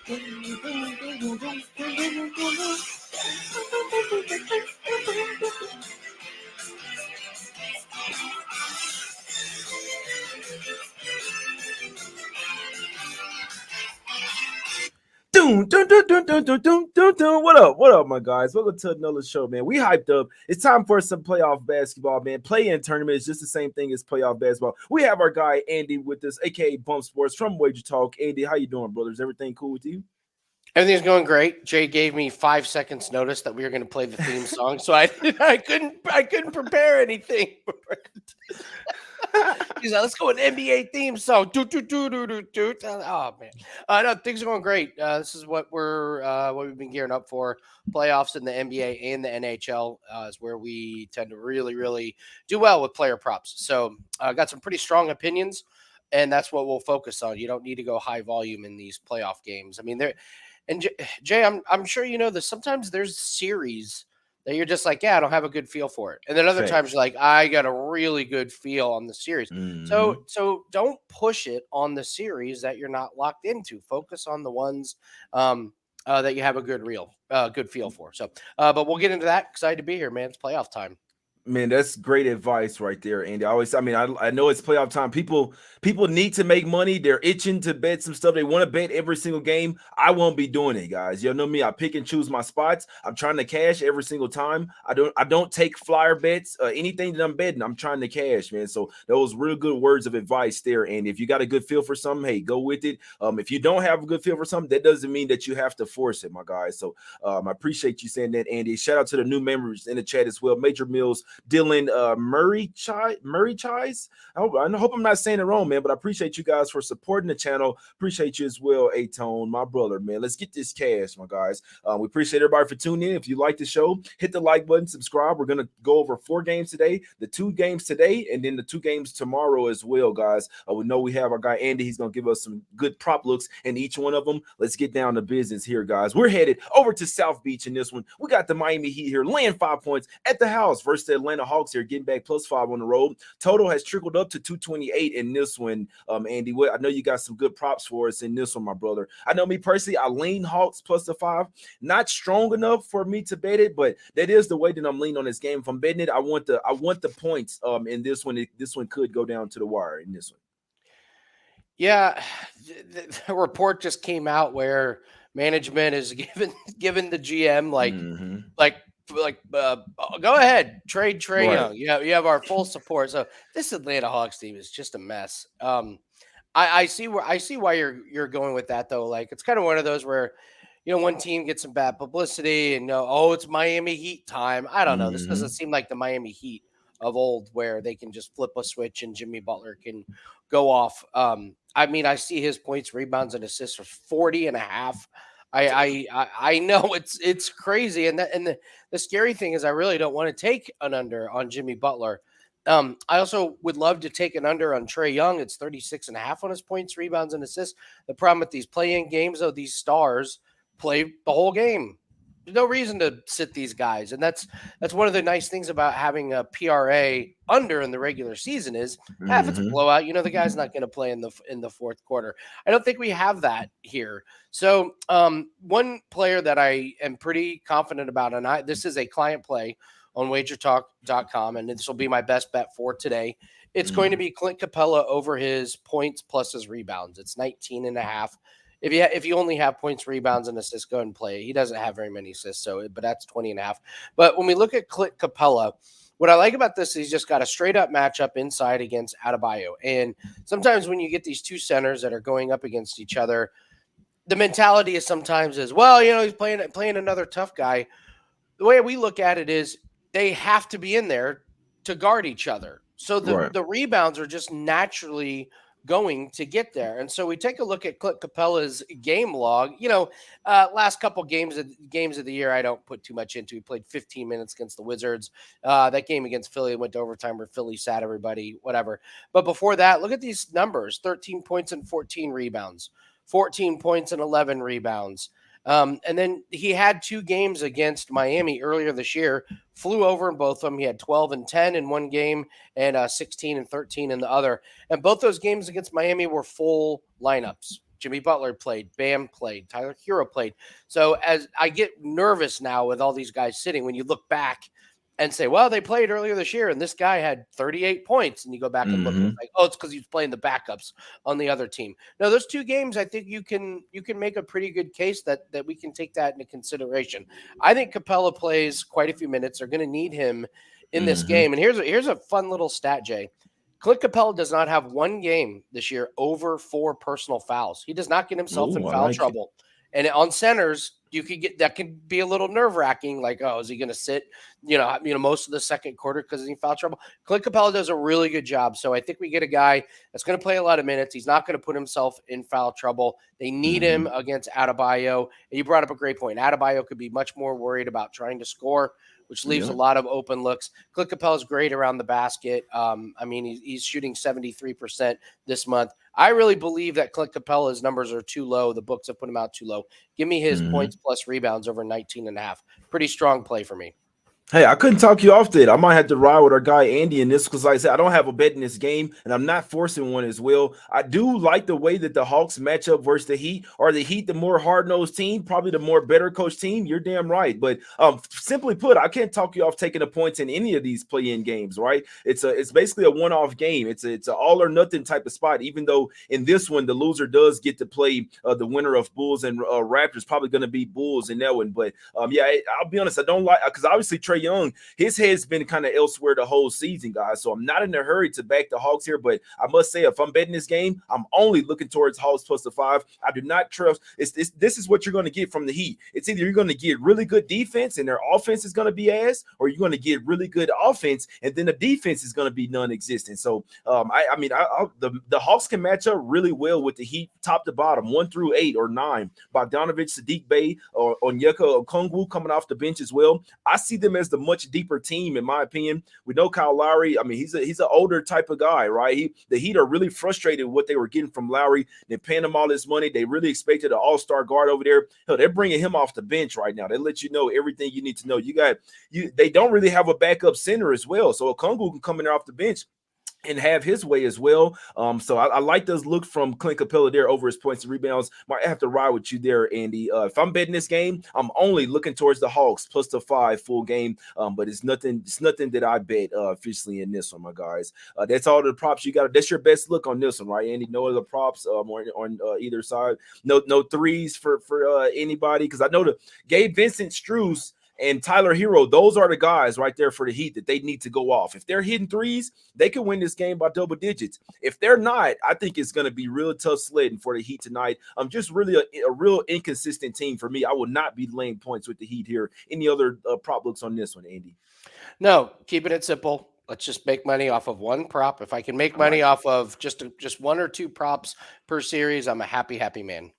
Dun, dun, dun, dun, dun, dun, dun, dun, dun. What up? What up, my guys? Welcome to another show, man. We hyped up. It's time for some playoff basketball, man. Play-in tournament is just the same thing as playoff basketball. We have our guy Andy with us, aka Bump Sports from Wager Talk. Andy, how you doing, brothers? Everything cool with you? Everything's going great. Jay gave me 5 seconds notice that we were going to play the theme song, so I couldn't prepare anything. He's like, let's go with NBA theme song. Do, do, do, do, do, do. Oh man, no, things are going great. This is what we've been gearing up for. Playoffs in the NBA and the NHL is where we tend to really do well with player props. So got some pretty strong opinions, and that's what we'll focus on. You don't need to go high volume in these playoff games. I mean, and Jay, I'm sure you know this. Sometimes there's series that you're just like, yeah, I don't have a good feel for it, and then other times you're like, I got a really good feel on the series. So don't push it on the series that you're not locked into. Focus on the ones that you have a good feel for. So, but we'll get into that. Excited to be here, man. It's playoff time. Man, that's great advice right there, Andy. I know it's playoff time. People need to make money. They're itching to bet some stuff. They want to bet every single game. I won't be doing it, guys. You know me. I pick and choose my spots. I'm trying to cash every single time. I don't take flyer bets. Anything that I'm betting, I'm trying to cash, man. So those real good words of advice there. And if you got a good feel for something, hey, go with it. If you don't have a good feel for something, that doesn't mean that you have to force it, my guys. So I appreciate you saying that, Andy. Shout out to the new members in the chat as well. Major Mills, Dylan Murray Chise. I hope I'm not saying it wrong, man, but I appreciate you guys for supporting the channel. Appreciate you as well, A-Tone, my brother, man. Let's get this cash, my guys. We appreciate everybody for tuning in. If you like the show, hit the like button, subscribe. We're going to go over 4 games today, the 2 games today, and then the 2 games tomorrow as well, guys. We know we have our guy Andy. He's going to give us some good prop looks in each one of them. Let's get down to business here, guys. We're headed over to South Beach in this one. We got the Miami Heat here, laying 5 points at the house versus the Atlanta Hawks here, getting back +5 on the road. Total has trickled up to 228 in this one. Andy, I know you got some good props for us in this one, my brother. I know me personally, I lean Hawks +5. Not strong enough for me to bet it, but that is the way that I'm leaning on this game. If I'm betting it, I want the points in this one. This one could go down to the wire in this one. Yeah, the report just came out where management is given the GM go ahead, trade Trae Young. You have our full support. So this Atlanta Hawks team is just a mess. I see why you're going with that though. Like it's kind of one of those where one team gets some bad publicity and it's Miami Heat time. I don't know. This doesn't seem like the Miami Heat of old where they can just flip a switch and Jimmy Butler can go off. I mean, I see his points, rebounds, and assists for 40.5. I know it's crazy, and the scary thing is I really don't want to take an under on Jimmy Butler. I also would love to take an under on Trae Young. It's 36.5 on his points, rebounds, and assists. The problem with these play-in games, though, these stars play the whole game. There's no reason to sit these guys, and that's one of the nice things about having a PRA under in the regular season is if it's a blowout, the guy's not going to play in the fourth quarter. I don't think we have that here. So one player that I am pretty confident about, and this is a client play on wagertalk.com, and this will be my best bet for today. It's going to be Clint Capella over his points plus his rebounds. It's 19.5. If you only have points, rebounds, and assists, go ahead and play. He doesn't have very many assists, but that's 20.5. But when we look at Clint Capella, what I like about this is he's just got a straight-up matchup inside against Adebayo. And sometimes when you get these two centers that are going up against each other, the mentality is sometimes he's playing another tough guy. The way we look at it is they have to be in there to guard each other. So the rebounds are just naturally going to get there. And so we take a look at Clint Capella's game log. Last couple games of the year, I don't put too much into. He played 15 minutes against the Wizards. That game against Philly went to overtime where Philly sat everybody, whatever. But before that, look at these numbers: 13 points and 14 rebounds, 14 points and 11 rebounds. And then he had 2 games against Miami earlier this year, flew over in both of them. He had 12 and 10 in one game and 16 and 13 in the other. And both those games against Miami were full lineups. Jimmy Butler played, Bam played, Tyler Hero played. So as I get nervous now with all these guys sitting, when you look back and say, well, they played earlier this year and this guy had 38 points, and you go back and look, and it's like, oh, it's because he's playing the backups on the other team. No, those two games, I think you can make a pretty good case that we can take that into consideration. I think Capella plays quite a few minutes. They're going to need him in this game. And here's a fun little stat, Jay. Clint Capella does not have one game this year over 4 personal fouls. He does not get himself in foul trouble. And on centers, you could get that can be a little nerve-wracking. Like, oh, is he going to sit? Most of the second quarter because he's in foul trouble. Clint Capella does a really good job. So I think we get a guy that's going to play a lot of minutes. He's not going to put himself in foul trouble. They need him against Adebayo. And you brought up a great point. Adebayo could be much more worried about trying to score, which leaves a lot of open looks. Clint Capella's great around the basket. He's shooting 73% this month. I really believe that Clint Capella's numbers are too low. The books have put him out too low. Give me his points plus rebounds over 19.5. Pretty strong play for me. Hey, I couldn't talk you off that. I might have to ride with our guy Andy in this because, like I said, I don't have a bet in this game, and I'm not forcing one as well. I do like the way that the Hawks match up versus the Heat. Are the Heat the more hard-nosed team? Probably the more better coached team. You're damn right. But simply put, I can't talk you off taking the points in any of these play-in games, right? It's basically a one-off game. It's an all-or-nothing type of spot, even though in this one, the loser does get to play the winner of Bulls and Raptors. Probably going to be Bulls in that one. But, I'll be honest, I don't like – because obviously Trae Young, his head's been kind of elsewhere the whole season, guys. So I'm not in a hurry to back the Hawks here, but I must say, if I'm betting this game, I'm only looking towards Hawks plus the 5. I do not trust. This is what you're going to get from the Heat. It's either you're going to get really good defense and their offense is going to be ass, or you're going to get really good offense and then the defense is going to be non-existent. So the Hawks can match up really well with the Heat, top to bottom, 1 through 8 or 9. Bogdanovich, Sadiq Bey, or Onyeka Okongwu coming off the bench as well. I see them as the much deeper team, in my opinion. We know Kyle Lowry. I mean, he's an older type of guy, right? The Heat are really frustrated with what they were getting from Lowry. They're paying him all this money. They really expected an all-star guard over there. Hell, they're bringing him off the bench right now. They let you know everything you need to know. They don't really have a backup center as well, so Okongwu can come in there off the bench and have his way as well. So I like those look from Clint Capella there over his points and rebounds. Might have to ride with you there, Andy. If I'm betting this game, I'm only looking towards the Hawks plus the 5 full game. But it's nothing that I bet officially in this one, my guys. That's all the props you got. That's your best look on this one, right, Andy? No other props on either side. No threes for anybody, because I know the Gabe Vincent, Strus, and Tyler Hero, those are the guys right there for the Heat that they need to go off. If they're hitting threes, they can win this game by double digits. If they're not, I think it's going to be real tough sledding for the Heat tonight. Just really a real inconsistent team for me. I will not be laying points with the Heat here. Any other prop looks on this one, Andy? No, keeping it simple. Let's just make money off of one prop. If I can make money off of just 1 or 2 props per series, I'm a happy man.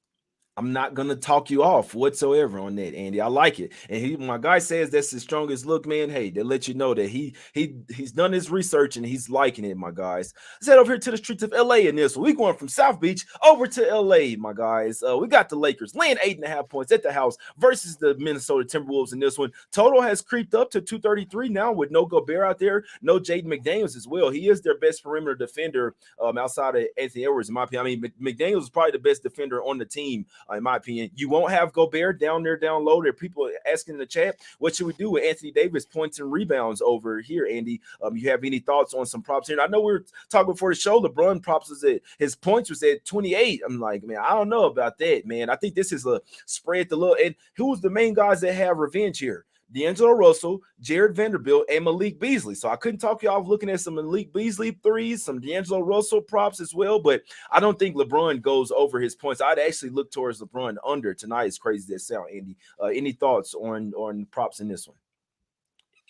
I'm not going to talk you off whatsoever on that, Andy. I like it. And my guy says that's his strongest look, man. Hey, they let you know that he's done his research and he's liking it, my guys. Let's head over here to the streets of LA in this one. We're going from South Beach over to LA, my guys. We got the Lakers laying 8.5 points at the house versus the Minnesota Timberwolves in this one. Total has creeped up to 233 now with no Gobert out there, no Jaden McDaniels as well. He is their best perimeter defender outside of Anthony Edwards, in my opinion. I mean, McDaniels is probably the best defender on the team. In my opinion, you won't have Gobert down low. There are people asking in the chat, what should we do with Anthony Davis points and rebounds over here, Andy? You have any thoughts on some props here? I know we were talking before the show. LeBron props was at his points was at 28. I'm like, man, I don't know about that, man. I think this is a spread the little. And who's the main guys that have revenge here? D'Angelo Russell, Jared Vanderbilt, and Malik Beasley. So I couldn't talk you off looking at some Malik Beasley threes, some D'Angelo Russell props as well, but I don't think LeBron goes over his points. I'd actually look towards LeBron under tonight, as crazy as that sound, Andy. Any thoughts on props in this one?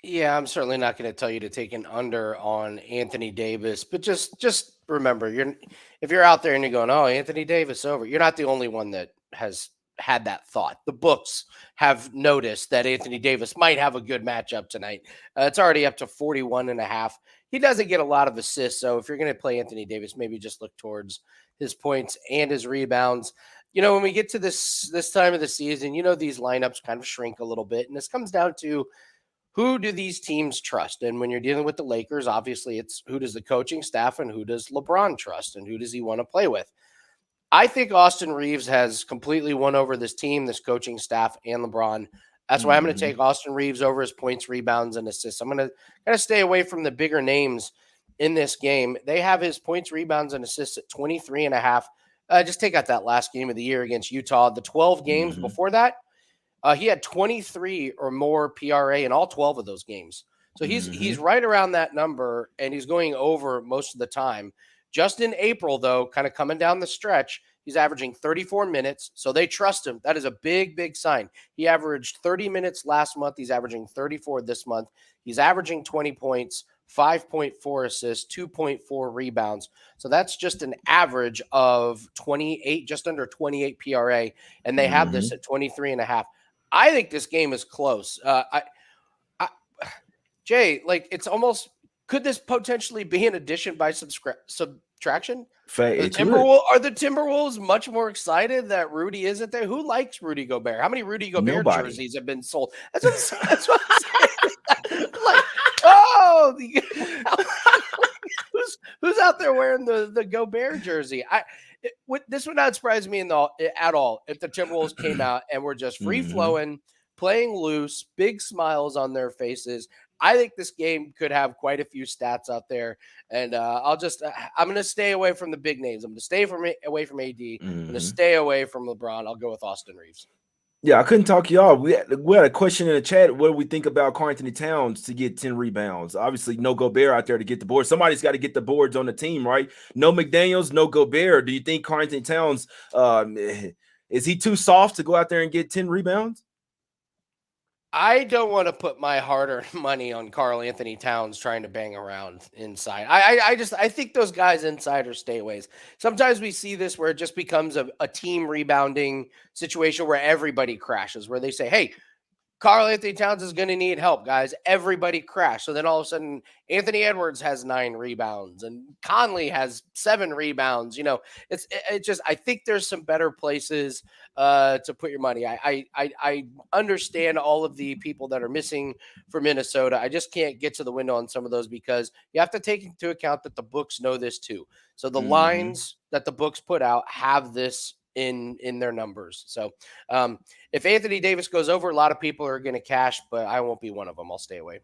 Yeah, I'm certainly not going to tell you to take an under on Anthony Davis, but just remember, if you're out there and you're going, oh, Anthony Davis over, you're not the only one that has had that thought. The books have noticed that Anthony Davis might have a good matchup tonight. It's already up to 41.5. He doesn't get a lot of assists, so if you're going to play Anthony Davis, maybe just look towards his points and his rebounds. When we get to this time of the season, these lineups kind of shrink a little bit, and this comes down to who do these teams trust? And when you're dealing with the Lakers, obviously it's who does the coaching staff and who does LeBron trust and who does he want to play with? I think Austin Reeves has completely won over this team, this coaching staff, and LeBron. That's why I'm going to Mhm. take Austin Reeves over his points, rebounds, and assists. I'm going to kind of stay away from the bigger names in this game. They have his points, rebounds, and assists at 23 and a half. Just take out that last game of the year against Utah. The 12 games Mhm. before that, he had 23 or more PRA in all 12 of those games. So he's Mhm. right around that number, and he's going over most of the time. Just in April, though, kind of coming down the stretch, he's averaging 34 minutes. So they trust him. That is a big, big sign. He averaged 30 minutes last month. He's averaging 34 this month. He's averaging 20 points, 5.4 assists, 2.4 rebounds. So that's just an average of 28, just under 28 PRA. And they have this Mhm. at 23 and a half. I think this game is close. I Jay, like it's almost could this potentially be an addition by subtraction? Fact, it could. Are the Timberwolves much more excited that Rudy isn't there? Who likes Rudy Gobert? How many Rudy Gobert Nobody. jerseys have been sold? That's what I'm saying. Like, oh, who's out there wearing the Gobert jersey? This would not surprise me at all if the Timberwolves came out and were just free Mhm. flowing, playing loose, big smiles on their faces. I think this game could have quite a few stats out there, and I'm going to stay away from the big names. I'm going to stay away from AD. I'm going to Mhm. stay away from LeBron. I'll go with Austin Reeves. Yeah, I couldn't talk you off. We had a question in the chat. What do we think about Karl Anthony Towns to get 10 rebounds? Obviously, no Gobert out there to get the board. Somebody's got to get the boards on the team, right? No McDaniels, no Gobert. Do you think Karl Anthony Towns is he too soft to go out there and get 10 rebounds? I don't want to put my hard-earned money on Karl Anthony Towns trying to bang around inside. I think those guys inside are stayaways. Sometimes we see this where it just becomes a team rebounding situation where everybody crashes, where they say, "Hey, Karl Anthony Towns is going to need help, guys. Everybody crash." So then all of a sudden, Anthony Edwards has 9 rebounds and Conley has 7 rebounds. It's just I think there's some better places to put your money. I understand all of the people that are missing for Minnesota. I just can't get to the window on some of those because you have to take into account that the books know this too. So the Mhm. lines that the books put out have this in their numbers. So if Anthony Davis goes over, a lot of people are going to cash, but I won't be one of them. I'll stay away.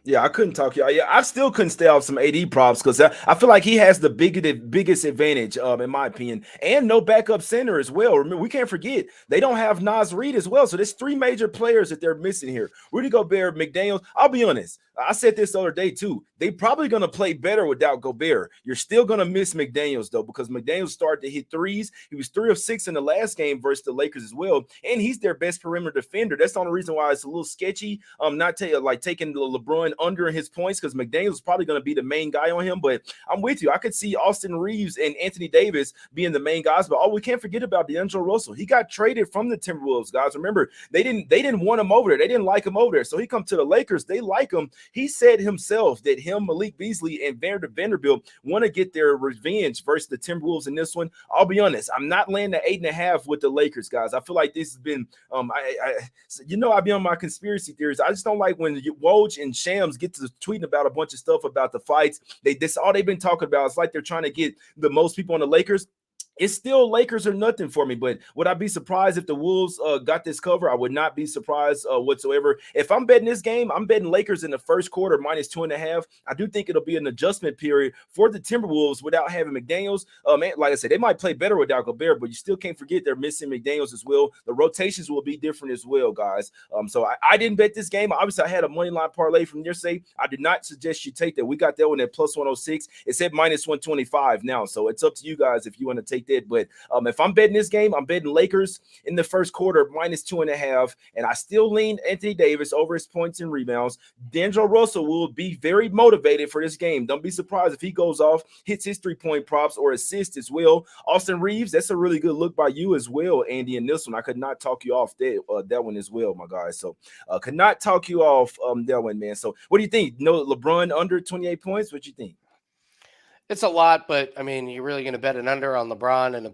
Yeah, I couldn't talk you. Yeah, I still couldn't stay off some AD props because I feel like he has the biggest advantage, in my opinion, and no backup center as well. Remember, we can't forget they don't have Nas Reed as well. So there's three major players that they're missing here. Rudy Gobert, McDaniels. I'll be honest. I said this the other day too. They probably gonna play better without Gobert. You're still gonna miss McDaniels though because McDaniels started to hit threes. He was 3 of 6 in the last game versus the Lakers as well, and he's their best perimeter defender. That's the only reason why it's a little sketchy. Not like taking the LeBron under his points because McDaniels is probably going to be the main guy on him. But I'm with you. I could see Austin Reeves and Anthony Davis being the main guys. But we can't forget about D'Angelo Russell. He got traded from the Timberwolves, guys. Remember, they didn't want him over there. They didn't like him over there. So he come to the Lakers. They like him. He said himself that him, Malik Beasley, and Vanderbilt want to get their revenge versus the Timberwolves in this one. I'll be honest. I'm not laying the 8.5 with the Lakers, guys. I feel like this has been I be on my conspiracy theories. I just don't like when Woj and Shams get to tweeting about a bunch of stuff about the fights. This all they've been talking about. It's like they're trying to get the most people on the Lakers. It's still Lakers or nothing for me. But would I be surprised if the Wolves got this cover? I would not be surprised whatsoever. If I'm betting this game, I'm betting Lakers in the first quarter -2.5. I do think it'll be an adjustment period for the Timberwolves without having McDaniels. Like I said, they might play better without Gobert, but you still can't forget they're missing McDaniels as well. The rotations will be different as well, guys. So I didn't bet this game. Obviously, I had a money line parlay from yesterday. I did not suggest you take that. We got that one at +106. It's at -125 now. So it's up to you guys if you want to take that. But if I'm betting this game, I'm betting Lakers in the first quarter -2.5, and I still lean Anthony Davis over his points and rebounds. D'Angelo Russell will be very motivated for this game. Don't be surprised if he goes off, hits his 3-point props or assists as well. Austin Reeves, that's a really good look by you as well, Andy. In this one, I could not talk you off that one as well, my guys. So could not talk you off that one, man. So what do you think? No, LeBron under 28 points. What you think? It's a lot, but I mean, you're really going to bet an under on LeBron in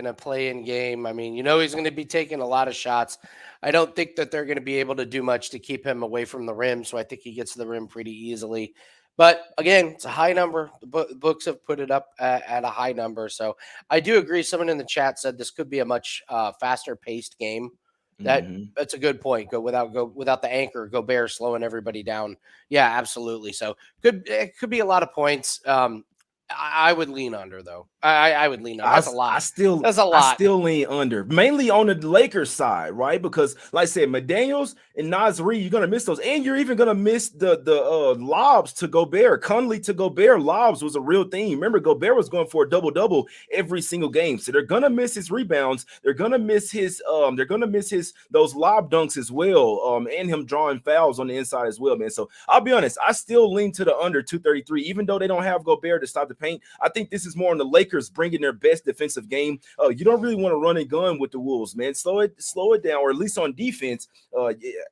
a play-in game. I mean, he's going to be taking a lot of shots. I don't think that they're going to be able to do much to keep him away from the rim, so I think he gets to the rim pretty easily. But again, it's a high number. The books have put it up at a high number. So I do agree. Someone in the chat said this could be a much faster paced game. That's a good point. Go without the anchor. Gobert slowing everybody down. Yeah, absolutely. So it could be a lot of points. I would lean under though. I would lean under. That's a lot. That's a lot. I still lean under, mainly on the Lakers side, right? Because like I said, McDaniels and Naz Reid, you're gonna miss those, and you're even gonna miss the lobs to Gobert. Conley to Gobert lobs was a real thing. Remember, Gobert was going for a double every single game, so they're gonna miss his rebounds. They're gonna miss his those lob dunks as well, and him drawing fouls on the inside as well, man. So I'll be honest, I still lean to the under 233, even though they don't have Gobert to stop the paint. I think this is more on the Lakers bringing their best defensive game. You don't really want to run and gun with the Wolves, man. Slow it down, or at least on defense.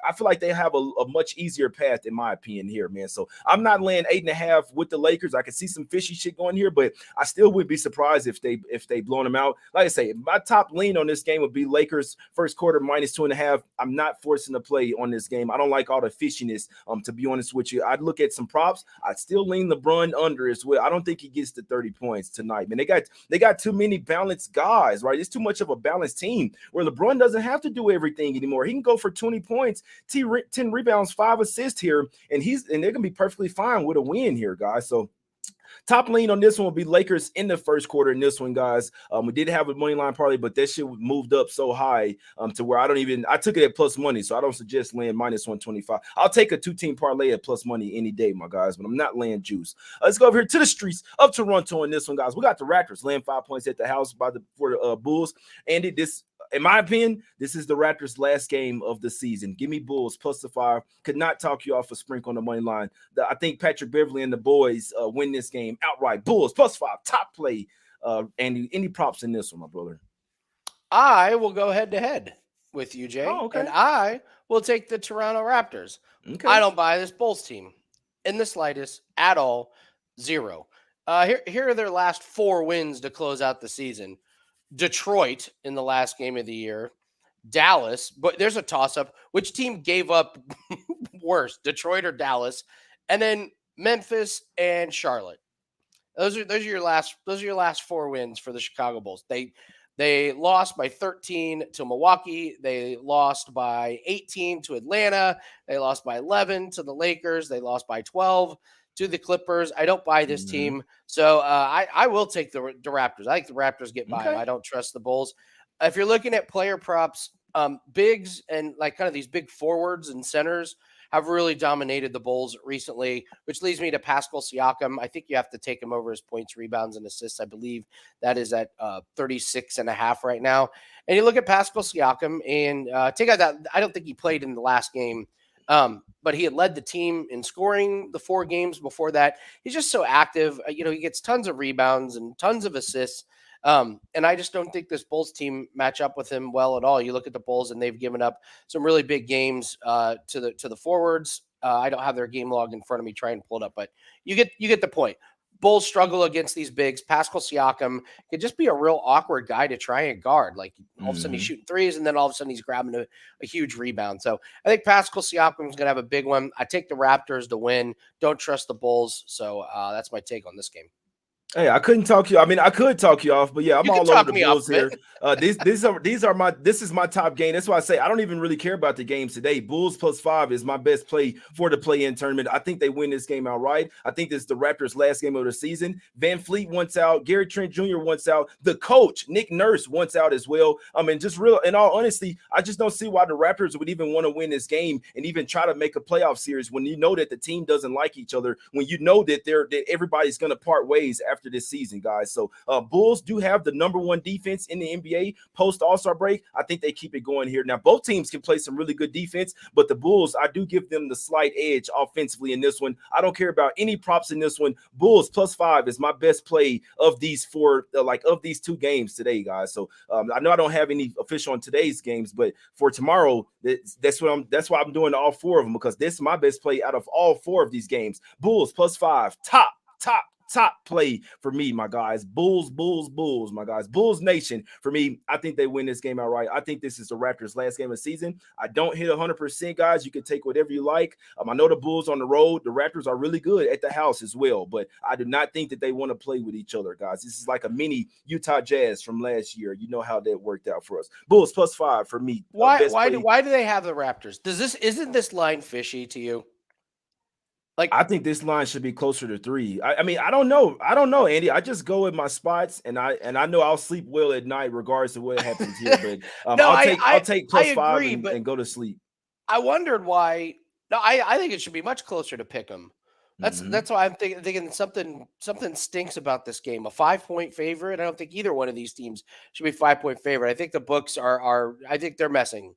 I feel like they have a much easier path, in my opinion, here, man. So I'm not laying 8.5 with the Lakers. I can see some fishy shit going here, but I still would be surprised if they blown them out. Like I say, my top lean on this game would be Lakers first quarter -2.5. I'm not forcing the play on this game. I don't like all the fishiness. To be honest with you, I'd look at some props. I'd still lean LeBron under as well. I don't think he gets to 30 points tonight, man. They got too many balanced guys, right? It's too much of a balanced team where LeBron doesn't have to do everything anymore. He can go for 20 points, 10 rebounds, 5 assists here, and they're gonna be perfectly fine with a win here, guys. So top lean on this one will be Lakers in the first quarter in this one, guys. We did have a money line parlay, but that shit moved up so high to where I took it at plus money, so I don't suggest laying -125. I'll take a 2-team parlay at plus money any day, my guys, but I'm not laying juice. Let's go over here to the streets of Toronto in this one, guys. We got the Raptors laying 5 points at the house for the Bulls. Andy, in my opinion, this is the Raptors' last game of the season. Give me Bulls plus the 5. Could not talk you off a sprinkle on the money line. I think Patrick Beverly and the boys win this game outright. Bulls plus 5. Top play. Andy, any props in this one, my brother? I will go head to head with you, Jay. Oh, okay. And I will take the Toronto Raptors. Okay. I don't buy this Bulls team in the slightest at all. 0. Here are their last 4 wins to close out the season. Detroit in the last game of the year, Dallas, but there's a toss-up. Which team gave up worse, Detroit or Dallas? And then Memphis and Charlotte. Those are your last 4 wins for the Chicago Bulls. They lost by 13 to Milwaukee. They lost by 18 to Atlanta. They lost by 11 to the Lakers. They lost by 12 to the Clippers. I don't buy this team. So I will take the Raptors. I think the Raptors get by. Okay. I don't trust the Bulls. If you're looking at player props, bigs and like kind of these big forwards and centers have really dominated the Bulls recently, which leads me to Pascal Siakam. I think you have to take him over his points, rebounds, and assists. I believe that is at 36.5 right now. And you look at Pascal Siakam and take out that, I don't think he played in the last game. But he had led the team in scoring the 4 games before that. He's just so active. He gets tons of rebounds and tons of assists. And I just don't think this Bulls team match up with him well at all. You look at the Bulls and they've given up some really big games to the forwards. I don't have their game log in front of me. Try and pull it up, but you get the point. Bulls struggle against these bigs. Pascal Siakam could just be a real awkward guy to try and guard. Like all of a sudden he's shooting threes, and then all of a sudden he's grabbing a huge rebound. So I think Pascal Siakam is going to have a big one. I take the Raptors to win. Don't trust the Bulls. So that's my take on this game. Hey, I couldn't talk you. I mean, I could talk you off, but yeah, I'm all over the Bulls here. This is my top game. That's why I say I don't even really care about the games today. Bulls plus 5 is my best play for the play-in tournament. I think they win this game outright. I think this is the Raptors' last game of the season. Van Fleet wants out. Gary Trent Jr. wants out. The coach, Nick Nurse, wants out as well. I mean, in all honesty, I just don't see why the Raptors would even want to win this game and even try to make a playoff series when you know that the team doesn't like each other, when you know that everybody's going to part ways after this season, guys. So Bulls do have the #1 defense in the NBA post All-Star break. I think they keep it going here. Now, both teams can play some really good defense, but the Bulls, I do give them the slight edge offensively in this one. I don't care about any props in this one. Bulls plus 5 is my best play of these 4, of these 2 games today, guys. So I know I don't have any official on today's games, but for tomorrow, that's why I'm doing all 4 of them, because this is my best play out of all 4 of these games. Bulls plus 5, top play for me, my guys. Bulls, my guys. Bulls Nation for me. I think they win this game outright. I think this is the Raptors' last game of the season. I don't hit 100%, guys. You can take whatever you like. I know the Bulls on the road. The Raptors are really good at the house as well, but I do not think that they want to play with each other, guys. This is like a mini Utah Jazz from last year. You know how that worked out for us. Bulls +5 for me. Why do they have the Raptors? Isn't this line fishy to you? Like, I think this line should be closer to 3. I mean, I don't know, Andy. I just go with my spots, and I know I'll sleep well at night, regardless of what happens here. But no, I'll take +5 and go to sleep. I wondered why. No, I think it should be much closer to pick 'em. That's why I'm thinking something stinks about this game. A 5-point favorite. I don't think either one of these teams should be 5-point favorite. I think the books are. I think they're messing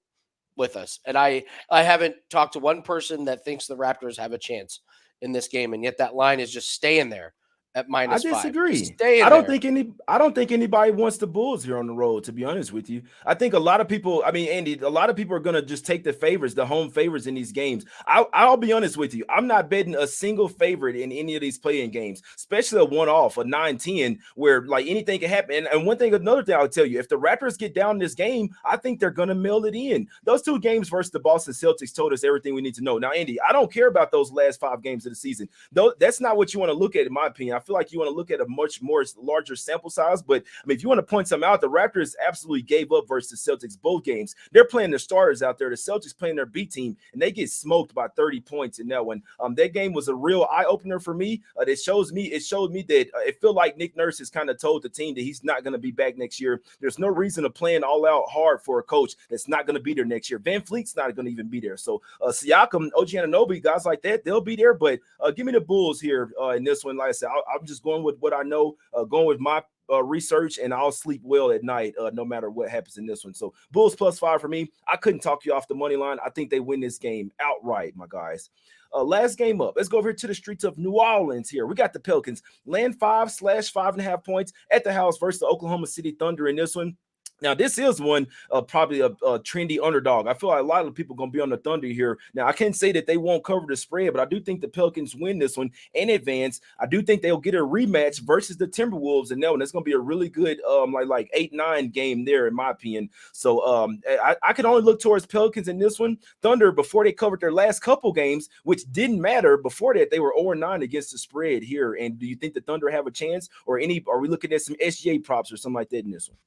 with us, and I haven't talked to one person that thinks the Raptors have a chance in this game, and yet that line is just staying there at -5. I disagree. I don't think anybody wants the Bulls here on the road, to be honest with you. I think a lot of people, I mean, Andy, a lot of people are going to just take the favorites, the home favorites in these games. I'll be honest with you. I'm not betting a single favorite in any of these playing games, especially a one-off, a 9-10, where like anything can happen. And another thing I'll tell you, if the Raptors get down in this game, I think they're going to mail it in. Those 2 games versus the Boston Celtics told us everything we need to know. Now, Andy, I don't care about those last 5 games of the season. Though that's not what you want to look at, in my opinion. I feel like you want to look at a much more larger sample size, but I mean, if you want to point something out, the Raptors absolutely gave up versus the Celtics both games. They're playing their starters out there. The Celtics playing their B team, and they get smoked by 30 points in that one. That game was a real eye opener for me. It showed me that it felt like Nick Nurse has kind of told the team that he's not going to be back next year. There's no reason to plan all out hard for a coach that's not going to be there next year. Van Fleet's not going to even be there. So Siakam, OG Anunoby, guys like that, they'll be there. But give me the Bulls here in this one. Like I said, I'm just going with what I know, going with my research, and I'll sleep well at night no matter what happens in this one. So Bulls +5 for me. I couldn't talk you off the money line. I think they win this game outright, my guys. Last game up. Let's go over here to the streets of New Orleans here. We got the Pelicans laying 5/5.5 points at the house versus the Oklahoma City Thunder in this one. Now, this is one probably a trendy underdog. I feel like a lot of people going to be on the Thunder here. Now, I can't say that they won't cover the spread, but I do think the Pelicans win this one and advance. I do think they'll get a rematch versus the Timberwolves, and that's going to be a really good like 8-9 game there, in my opinion. So I can only look towards Pelicans in this one. Thunder, before they covered their last couple games, which didn't matter, before that they were 0-9 against the spread here. And do you think the Thunder have a chance, or are we looking at some SGA props or something like that in this one?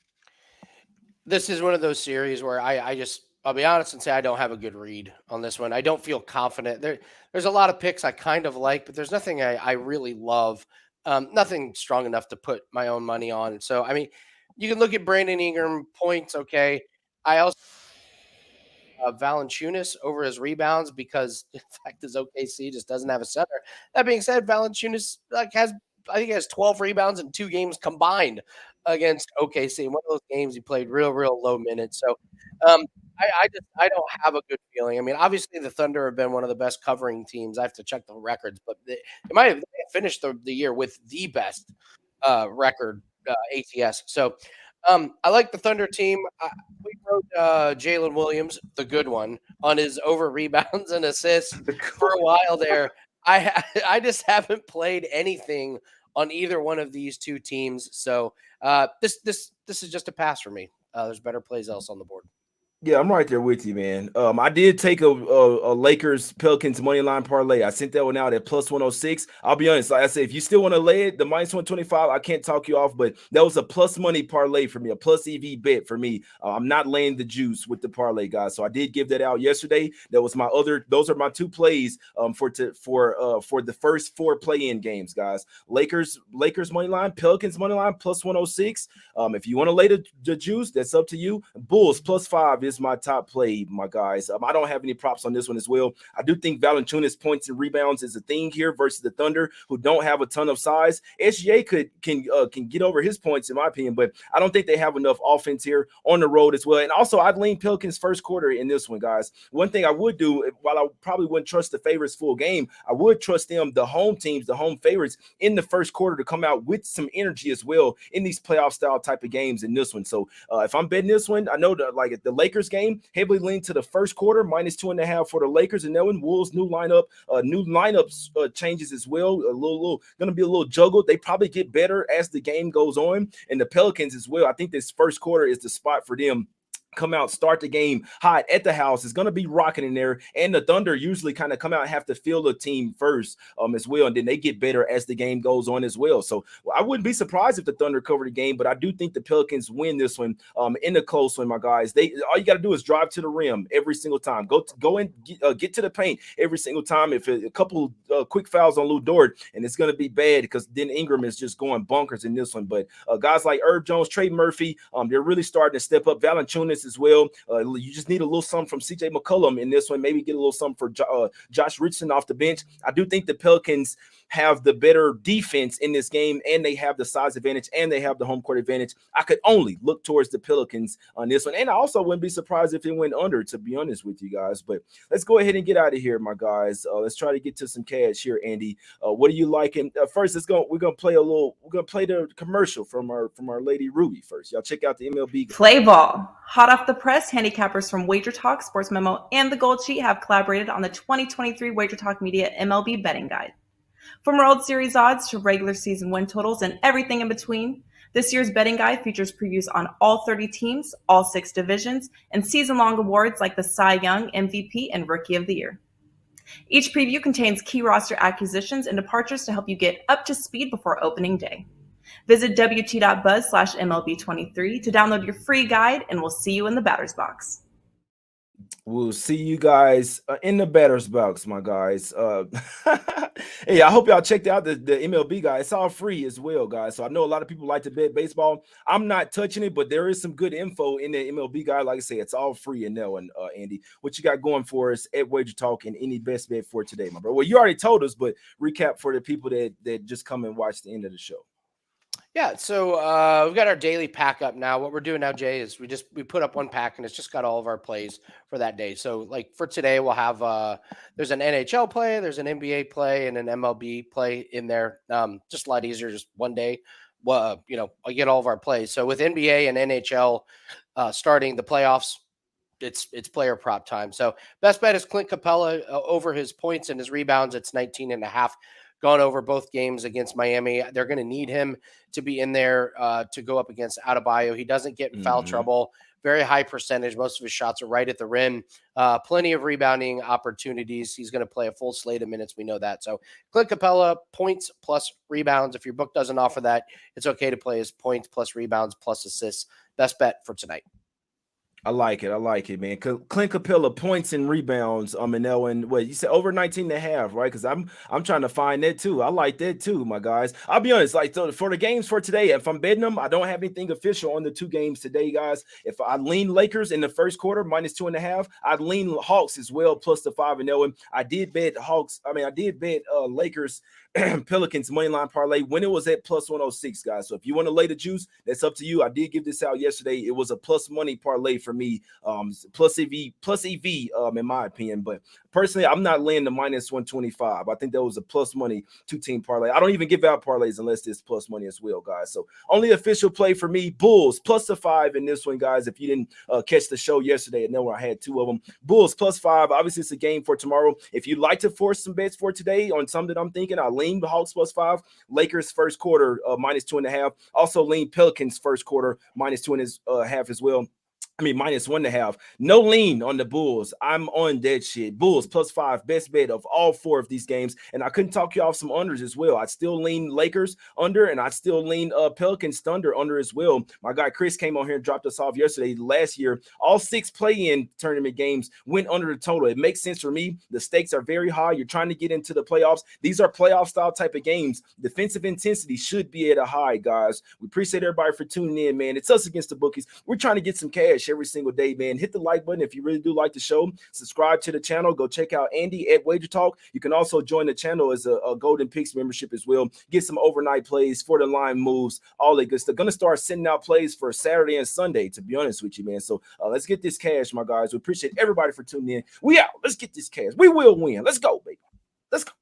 This is one of those series where I'll be honest and say I don't have a good read on this one. I don't feel confident. There's a lot of picks I kind of like, but there's nothing I really love. Nothing strong enough to put my own money on. So, I mean, you can look at Brandon Ingram points. Okay. I also Valanciunas over his rebounds because, in fact, his OKC just doesn't have a center. That being said, Valanciunas I think he has 12 rebounds in 2 games combined against OKC. In one of those games, he played real low minutes. So I don't have a good feeling. I mean, obviously the Thunder have been one of the best covering teams. I have to check the records, but they might have finished the year with the best record ATS. So I like the Thunder team. We wrote Jalen Williams, the good one, on his over rebounds and assists for a while there. I just haven't played anything on either one of these 2 teams. So this is just a pass for me. There's better plays else on the board. Yeah, I'm right there with you, man. I did take a Lakers Pelicans money line parlay. I sent that one out at +106. I'll be honest, like I said, if you still want to lay it, the -125, I can't talk you off, but that was a plus money parlay for me, a plus EV bet for me. I'm not laying the juice with the parlay, guys. So I did give that out yesterday. Those are my 2 plays for the first 4 play-in games, guys. Lakers money line, Pelicans money line +106. If you want to lay the juice, that's up to you. Bulls +5 is my top play, my guys. I don't have any props on this one as well. I do think Valanciunas points and rebounds is a thing here versus the Thunder, who don't have a ton of size. SGA can get over his points, in my opinion, but I don't think they have enough offense here on the road as well. And also, I'd lean Pelicans first quarter in this one, guys. One thing I would do, while I probably wouldn't trust the favorites full game, I would trust them, the home teams, the home favorites, in the first quarter to come out with some energy as well in these playoff style type of games in this one. So if I'm betting this one, I know that like the Lakers Lakers game, heavily leaned to the first quarter, -2.5 for the Lakers. And then Wolves' new lineups changes as well. A little going to be a little juggled. They probably get better as the game goes on. And the Pelicans as well. I think this first quarter is the spot for them. Come out, start the game hot at the house. It's going to be rocking in there. And the Thunder usually kind of come out and have to feel the team first as well. And then they get better as the game goes on as well. So I wouldn't be surprised if the Thunder cover the game, but I do think the Pelicans win this one in the close one, my guys. All you got to do is drive to the rim every single time. Go and get to the paint every single time. If a couple quick fouls on Lou Dort, and it's going to be bad because then Ingram is just going bonkers in this one. But guys like Herb Jones, Trey Murphy, they're really starting to step up. Valanciunas as well. You just need a little something from CJ McCollum in this one. Maybe get a little something for Josh Richardson off the bench. I do think the Pelicans have the better defense in this game, and they have the size advantage, and they have the home court advantage. I could only look towards the Pelicans on this one, and I also wouldn't be surprised if it went under, to be honest with you guys. But let's go ahead and get out of here, my guys. Let's try to get to some cash here, Andy. What are you liking? First, we're gonna play the commercial from our lady Ruby first. Y'all check out the MLB Play ball. Hot off the press, handicappers from Wager Talk, Sports Memo, and The Gold Sheet have collaborated on the 2023 Wager Talk Media MLB Betting Guide. From World Series odds to regular season win totals and everything in between, this year's betting guide features previews on all 30 teams, all 6 divisions, and season-long awards like the Cy Young, MVP, and Rookie of the Year. Each preview contains key roster acquisitions and departures to help you get up to speed before opening day. Visit wt.buzz/MLB23 to download your free guide, and we'll see you in the batter's box. We'll see you guys in the batter's box, my guys. Hey, I hope y'all checked out the MLB guy. It's all free as well, guys. So I know a lot of people like to bet baseball. I'm not touching it, but there is some good info in the MLB guy. Like I say, it's all free in that one, Andy. What you got going for us at Wager Talk and any best bet for today, my bro? Well, you already told us, but recap for the people that just come and watch the end of the show. Yeah, so we've got our daily pack up now. What we're doing now, Jay, is we put up one pack and it's just got all of our plays for that day. So like for today, we'll have there's an NHL play, there's an NBA play, and an MLB play in there. Just a lot easier, just one day. Well, I get all of our plays. So with NBA and NHL starting the playoffs, it's player prop time. So best bet is Clint Capella over his points and his rebounds. It's 19.5. Gone over both games against Miami. They're going to need him to be in there to go up against Adebayo. He doesn't get in foul trouble. Very high percentage. Most of his shots are right at the rim. Plenty of rebounding opportunities. He's going to play a full slate of minutes. We know that. So Clint Capella, points plus rebounds. If your book doesn't offer that, it's okay to play his points plus rebounds plus assists. Best bet for tonight. I like it, man. Clint Capella, points and rebounds. And that one, what you said, over 19.5, right? Because I'm trying to find that too. I like that too, my guys. I'll be honest, like for the games for today, if I'm betting them, I don't have anything official on the 2 games today, guys. If I lean Lakers in the first quarter, -2.5, I'd lean Hawks as well, plus the 5 and that one. I did bet Hawks. I did bet Lakers. Pelicans moneyline parlay when it was at +106, guys. So if you want to lay the juice, that's up to you. I did give this out yesterday. It was a plus money parlay for me, plus EV, in my opinion. But personally, I'm not laying the -125. I think that was a plus money 2-team parlay. I don't even give out parlays unless it's plus money as well, guys. So only official play for me, Bulls plus the 5 in this one, guys. If you didn't catch the show yesterday, I know I had 2 of them. Bulls plus 5. Obviously, it's a game for tomorrow. If you'd like to force some bets for today on something I'm thinking, I'll lean the Hawks plus 5, Lakers first quarter -2.5. Also lean Pelicans first quarter -2.5 as well. -1.5. No lean on the Bulls. I'm on that shit. Bulls plus 5, best bet of all 4 of these games. And I couldn't talk you off some unders as well. I'd still lean Lakers under, and I'd still lean Pelicans Thunder under as well. My guy Chris came on here and dropped us off yesterday. Last year, all 6 play-in tournament games went under the total. It makes sense for me. The stakes are very high. You're trying to get into the playoffs. These are playoff style type of games. Defensive intensity should be at a high, guys. We appreciate everybody for tuning in, man. It's Us Against the Bookies. We're trying to get some cash every single day, man. Hit the like button if you really do like the show. Subscribe to the channel. Go check out Andy at Wager Talk. You can also join the channel as a Golden Picks membership as well. Get some overnight plays for the line moves, all that good stuff. Gonna start sending out plays for Saturday and Sunday, to be honest with you, man. So let's get this cash, my guys. We appreciate everybody for tuning in. We out. Let's get this cash. We will win. Let's go, baby. Let's go.